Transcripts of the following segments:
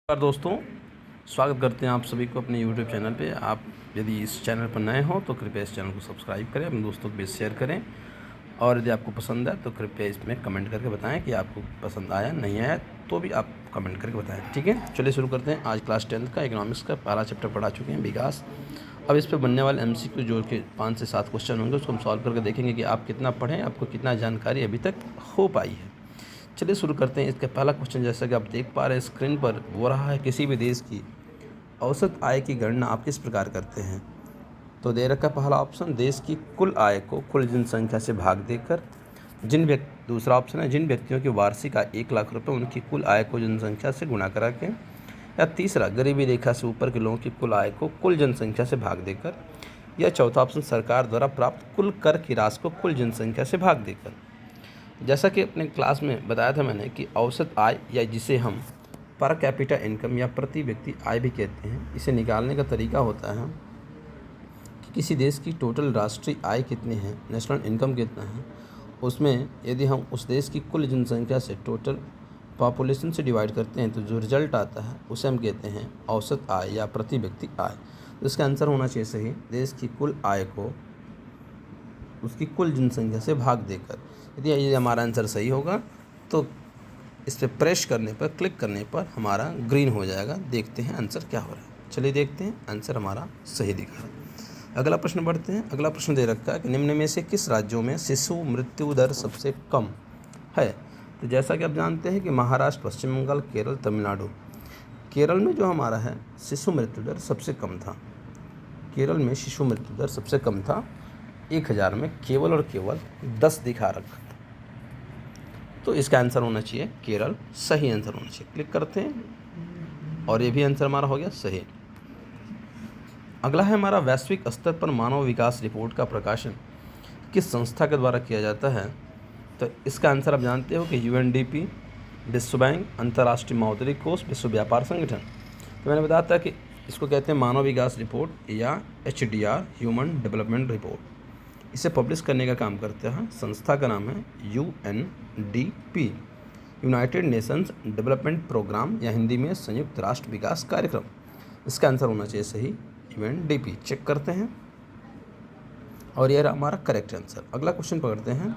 नमस्कार दोस्तों, स्वागत करते हैं आप सभी को अपने YouTube चैनल पे। आप यदि इस चैनल पर नए हो तो कृपया इस चैनल को सब्सक्राइब करें, अपने दोस्तों के बीच शेयर करें और यदि आपको पसंद है तो कृपया इसमें कमेंट करके बताएं कि आपको पसंद आया नहीं आया, तो भी आप कमेंट करके बताएं। ठीक है, चलिए शुरू करते हैं। आज क्लास 10th का इकोनॉमिक्स का पहला चैप्टर पढ़ा चुके हैं, विकास। अब इस पर बनने वाले MCQ जोड़ के 5 से 7 क्वेश्चन होंगे, उसको हम सॉल्व करके देखेंगे कि आप कितना पढ़ें, आपको कितना जानकारी अभी तक हो पाई है। चलिए शुरू करते हैं। इसका पहला क्वेश्चन जैसा कि आप देख पा रहे हैं स्क्रीन पर, वो रहा है किसी भी देश की औसत आय की गणना आप किस प्रकार करते हैं। तो दे रखा पहला ऑप्शन, देश की कुल आय को कुल जनसंख्या से भाग देकर। दूसरा ऑप्शन है, जिन व्यक्तियों की वार्षिक आय 1 लाख रुपये उनकी कुल आय को जनसंख्या से गुणा करा के। या तीसरा, गरीबी रेखा से ऊपर के लोगों की कुल आय को कुल जनसंख्या से भाग देकर। या चौथा ऑप्शन, सरकार द्वारा प्राप्त कुल कर की राशि को कुल जनसंख्या से भाग देकर। जैसा कि अपने क्लास में बताया था मैंने कि औसत आय, या जिसे हम पर कैपिटा इनकम या प्रति व्यक्ति आय भी कहते हैं, इसे निकालने का तरीका होता है कि किसी देश की टोटल राष्ट्रीय आय कितनी है, नेशनल इनकम कितना है, उसमें यदि हम उस देश की कुल जनसंख्या से टोटल पॉपुलेशन से डिवाइड करते हैं तो जो रिजल्ट आता है उसे हम कहते हैं औसत आय या प्रति व्यक्ति आय। तो इसका आंसर होना चाहिए सही, देश की कुल आय को उसकी कुल जनसंख्या से भाग देकर। यदि ये हमारा आंसर सही होगा तो इस पर प्रेस करने पर, क्लिक करने पर हमारा ग्रीन हो जाएगा। देखते हैं आंसर क्या हो रहा है। चलिए देखते हैं, आंसर हमारा सही दिख रहा है। अगला प्रश्न बढ़ते हैं। अगला प्रश्न दे रखा है कि निम्न में से किस राज्यों में शिशु मृत्यु दर सबसे कम है। तो जैसा कि आप जानते हैं कि महाराष्ट्र, पश्चिम बंगाल, केरल, तमिलनाडु। केरल में जो हमारा है शिशु मृत्यु दर सबसे कम था। केरल में शिशु मृत्यु दर सबसे कम था, 1000 में केवल और केवल 10 दिखा रखा। तो इसका आंसर होना चाहिए केरल, सही आंसर होना चाहिए। क्लिक करते हैं और ये भी आंसर हमारा हो गया सही। अगला है हमारा, वैश्विक स्तर पर मानव विकास रिपोर्ट का प्रकाशन किस संस्था के द्वारा किया जाता है। तो इसका आंसर आप जानते हो कि UNDP, विश्व बैंक, अंतर्राष्ट्रीय मौद्रिक कोष, विश्व व्यापार संगठन। तो मैंने बताया था कि इसको कहते हैं मानव विकास रिपोर्ट या HDR, ह्यूमन डेवलपमेंट रिपोर्ट। इसे पब्लिश करने का काम करते हैं, संस्था का नाम है UNDP, United Nations Development Programme, या हिंदी में संयुक्त राष्ट्र विकास कार्यक्रम। इसका आंसर होना चाहिए सही, UNDP। चेक करते हैं और यह हमारा करेक्ट आंसर। अगला क्वेश्चन पकड़ते हैं।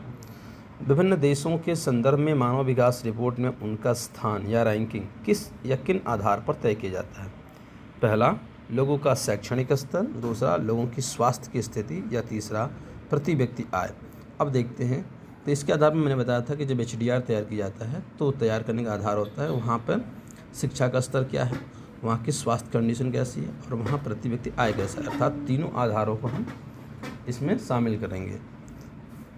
विभिन्न देशों के संदर्भ में मानव विकास रिपोर्ट में उनका स्थान या रैंकिंग किस या किन आधार पर तय किया जाता है। पहला, लोगों का शैक्षणिक स्तर। दूसरा, लोगों की स्वास्थ्य की स्थिति। या तीसरा, प्रति व्यक्ति आय। अब देखते हैं। तो इसके आधार पर मैंने बताया था कि जब HDR तैयार किया जाता है तो तैयार करने का आधार होता है वहाँ पर शिक्षा का स्तर क्या है, वहाँ की स्वास्थ्य कंडीशन कैसी है और वहाँ प्रति व्यक्ति आय कैसा है। अर्थात तीनों आधारों को हम इसमें शामिल करेंगे।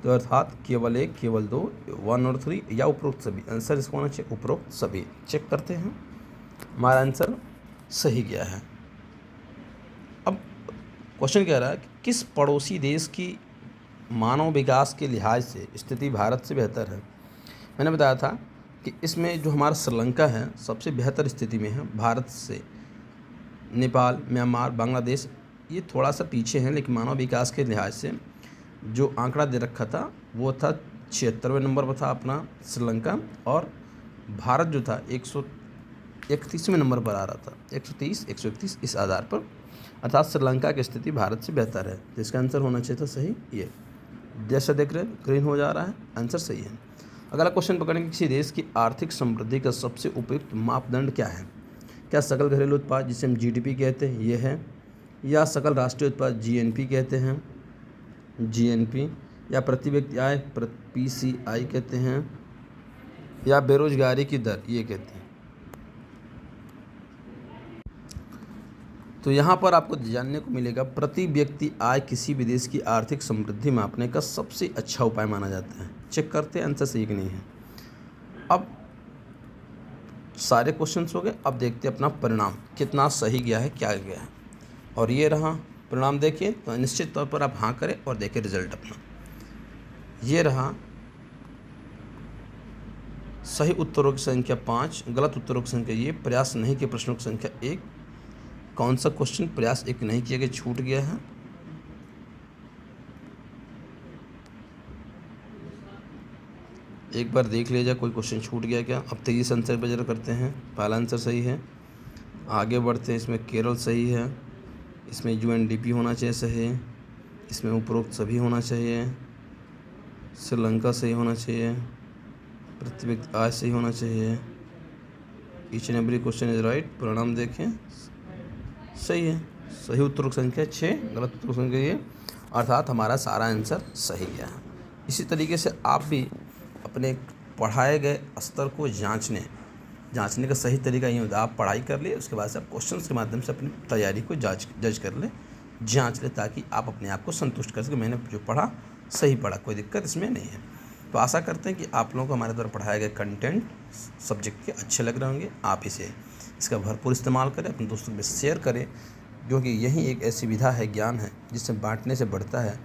तो अर्थात केवल 1, केवल 2, 1 और 3 या उपरोक्त सभी। आंसर इसको होना चाहिए उपरोक्त सभी। चेक करते हैं, हमारा आंसर सही गया है। अब क्वेश्चन कह रहा है कि किस पड़ोसी देश की मानव विकास के लिहाज से स्थिति भारत से बेहतर है। मैंने बताया था कि इसमें जो हमारा श्रीलंका है सबसे बेहतर स्थिति में है भारत से। नेपाल, म्यांमार, बांग्लादेश ये थोड़ा सा पीछे हैं, लेकिन मानव विकास के लिहाज से जो आंकड़ा दे रखा था वो था 76वें नंबर पर था अपना श्रीलंका, और भारत जो था 131वें नंबर पर आ रहा था, 130, 131 इस आधार पर। अर्थात श्रीलंका की स्थिति भारत से बेहतर है। जिसका आंसर होना चाहिए था सही ये। जैसा देख रहे हैं ग्रीन हो जा रहा है, आंसर सही है। अगला क्वेश्चन पकड़ेंगे, किसी देश की आर्थिक समृद्धि का सबसे उपयुक्त मापदंड क्या है। क्या सकल घरेलू उत्पाद, जिसे हम GDP कहते हैं, ये है, या सकल राष्ट्रीय उत्पाद GNP कहते हैं, GNP, या प्रति व्यक्ति आय PCI कहते हैं, या बेरोजगारी की दर ये कहते हैं। तो यहाँ पर आपको जानने को मिलेगा प्रति व्यक्ति आय किसी भी देश की आर्थिक समृद्धि मापने का सबसे अच्छा उपाय माना जाता है। चेक करते हैं आंसर सही कि नहीं है। अब सारे क्वेश्चंस हो गए, अब देखते हैं अपना परिणाम कितना सही गया है, क्या गया है। और ये रहा परिणाम, देखिए तो निश्चित तौर पर आप हाँ करें और देखें रिजल्ट अपना। ये रहा सही उत्तरों की संख्या 5, गलत उत्तरों की संख्या ये, प्रयास नहीं किए प्रश्नों की संख्या 1। कौन सा क्वेश्चन प्रयास 1 नहीं किया गया, छूट गया है। एक बार देख लीजिए कोई क्वेश्चन छूट गया क्या। अब तेजी से आंसर बजर करते हैं। पहला आंसर सही है, आगे बढ़ते हैं। इसमें केरल सही है, इसमें यूएनडीपी होना चाहिए सही, इसमें उपरोक्त सभी होना चाहिए, श्रीलंका सही होना चाहिए, प्रति व्यक्ति आय सही होना चाहिए, each and every question is right. परिणाम देखें, सही है। सही उत्तर की संख्या 6, गलत उत्तर की संख्या ये, अर्थात हमारा सारा आंसर सही गया है। इसी तरीके से आप भी अपने पढ़ाए गए स्तर को जांचने का सही तरीका ये होता है, आप पढ़ाई कर लिए, उसके बाद से आप क्वेश्चंस के माध्यम से अपनी तैयारी को जज कर ले, जांच ले, ताकि आप अपने आप को संतुष्ट कर सकें मैंने जो पढ़ा सही पढ़ा, कोई दिक्कत इसमें नहीं है। तो आशा करते हैं कि आप लोगों को हमारे द्वारा पढ़ाए गए कंटेंट सब्जेक्ट के अच्छे लग रहे होंगे। आप इसका भरपूर इस्तेमाल करें, अपने दोस्तों में शेयर करें, क्योंकि यही एक ऐसी विधा है, ज्ञान है, जिससे बांटने से बढ़ता है,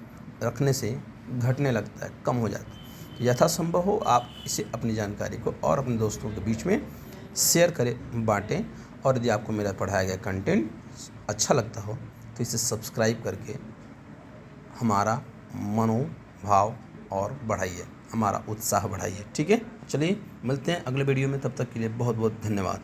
रखने से घटने लगता है, कम हो जाता है। यथासंभव हो आप इसे अपनी जानकारी को और अपने दोस्तों के बीच में शेयर करें, बांटें। और यदि आपको मेरा पढ़ाया गया कंटेंट अच्छा लगता हो तो इसे सब्सक्राइब करके हमारा मनोभाव और बढ़ाइए, हमारा उत्साह बढ़ाइए। ठीक है, चलिए मिलते हैं अगले वीडियो में, तब तक के लिए बहुत बहुत धन्यवाद।